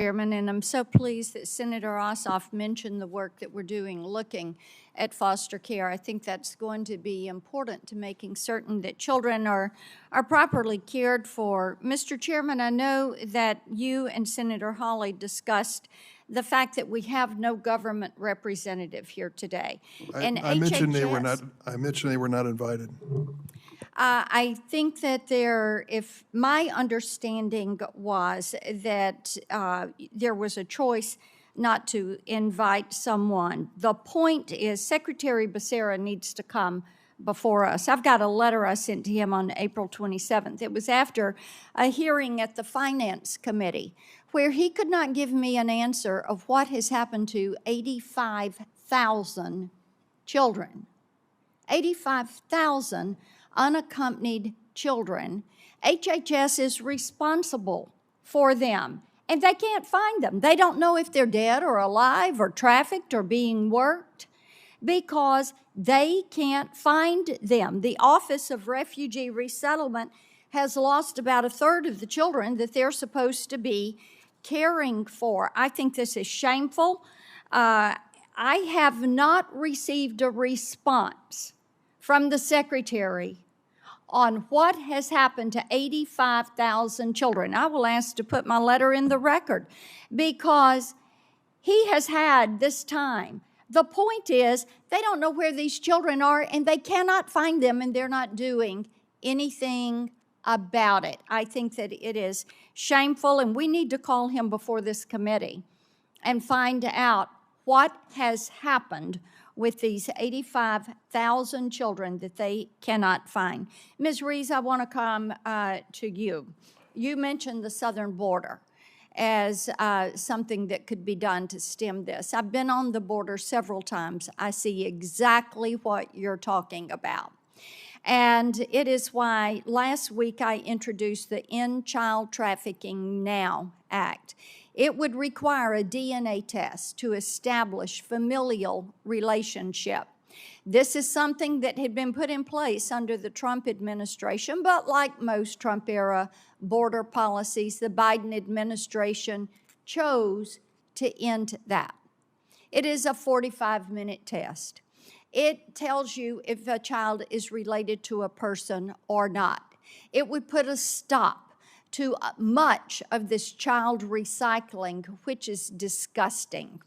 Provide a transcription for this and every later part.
Chairman, and I'm so pleased that Senator Ossoff mentioned the work that we're doing looking at foster care. I think that's going to be important to making certain that children are properly cared for. Mr. Chairman, I know that you and Senator Hawley discussed the fact that we have no government representative here today. I mentioned they were not. I mentioned they were not invited. I think that if my understanding was that there was a choice not to invite someone. The point is Secretary Becerra needs to come before us. I've got a letter I sent to him on April 27th. It was after a hearing at the Finance Committee where he could not give me an answer of what has happened to 85,000 children. 85,000 unaccompanied children. HHS is responsible for them, and they can't find them. They don't know if they're dead or alive or trafficked or being worked because they can't find them. The Office of Refugee Resettlement has lost about a third of the children that they're supposed to be caring for. I think this is shameful. I have not received a response from the Secretary on what has happened to 85,000 children. I will ask to put my letter in the record because he has had this time. The point is they don't know where these children are and they cannot find them and they're not doing anything about it. I think that it is shameful and we need to call him before this committee and find out what has happened with these 85,000 children that they cannot find. Ms. Rees, I want to come to you. You mentioned the southern border as something that could be done to stem this. I've been on the border several times. I see exactly what you're talking about. And it is why last week I introduced the End Child Trafficking Now Act. It would require a DNA test to establish familial relationship. This is something that had been put in place under the Trump administration, but like most Trump-era border policies, the Biden administration chose to end that. It is a 45-minute test. It tells you if a child is related to a person or not. It would put a stop to much of this child recycling, which is disgusting.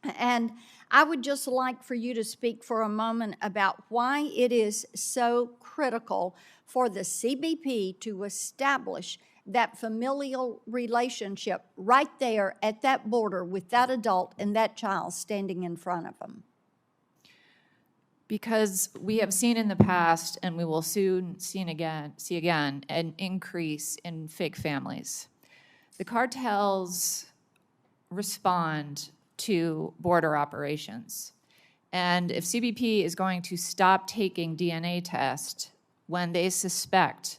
And I would just like for you to speak for a moment about why it is so critical for the CBP to establish that familial relationship right there at that border with that adult and that child standing in front of them. Because we have seen in the past, and we will soon see again, an increase in fake families. The cartels respond to border operations. And if CBP is going to stop taking DNA tests when they suspect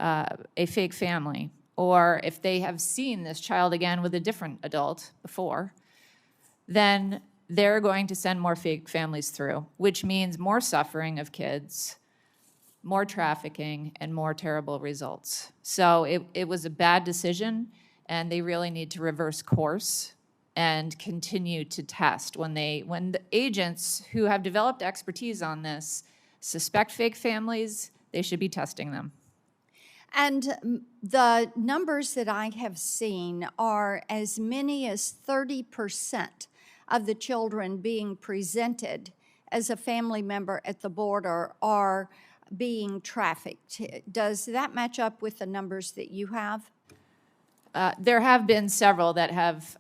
a fake family, or if they have seen this child again with a different adult before, then they're going to send more fake families through, which means more suffering of kids, more trafficking, and more terrible results. So it was a bad decision, and they really need to reverse course and continue to test. When the agents who have developed expertise on this suspect fake families, they should be testing them. And the numbers that I have seen are as many as 30% of the children being presented as a family member at the border are being trafficked. Does that match up with the numbers that you have? There have been several that have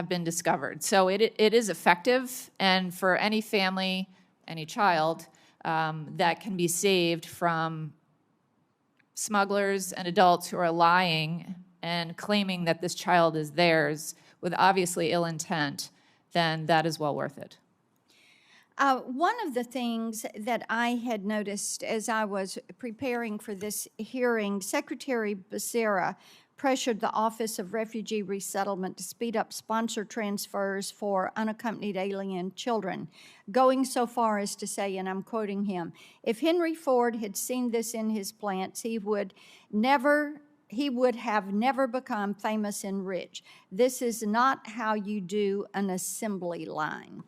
been discovered. So it is effective, and for any family, any child that can be saved from smugglers and adults who are lying and claiming that this child is theirs with obviously ill intent, then that is well worth it. One of the things that I had noticed as I was preparing for this hearing, Secretary Becerra pressured the Office of Refugee Resettlement to speed up sponsor transfers for unaccompanied alien children, going so far as to say, and I'm quoting him, if Henry Ford had seen this in his plants, he would never he would have never become famous and rich. This is not how you do an assembly line.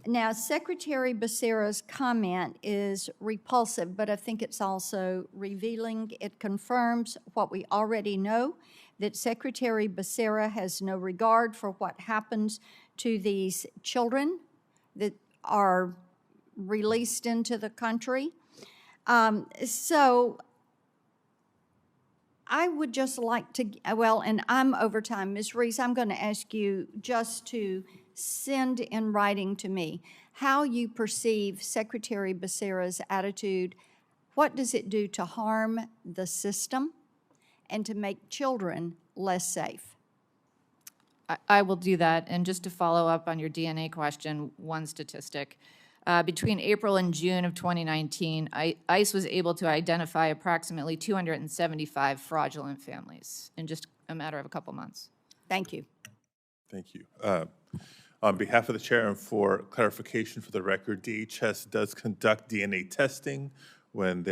Now, Secretary Becerra's comment is repulsive, but I think it's also revealing. It confirms what we already know, that Secretary Becerra has no regard for what happens to these children that are released into the country. So I would just like to, well, and I'm over time. Ms. Reese, I'm going to ask you just to send in writing to me how you perceive Secretary Becerra's attitude. What does it do to harm the system and to make children less safe? I will do that. And just to follow up on your DNA question, one statistic. Between April and June of 2019, ICE was able to identify approximately 275 fraudulent families in just a matter of a couple months. Thank you. Thank you. On behalf of the chair and for clarification for the record, DHS does conduct DNA testing when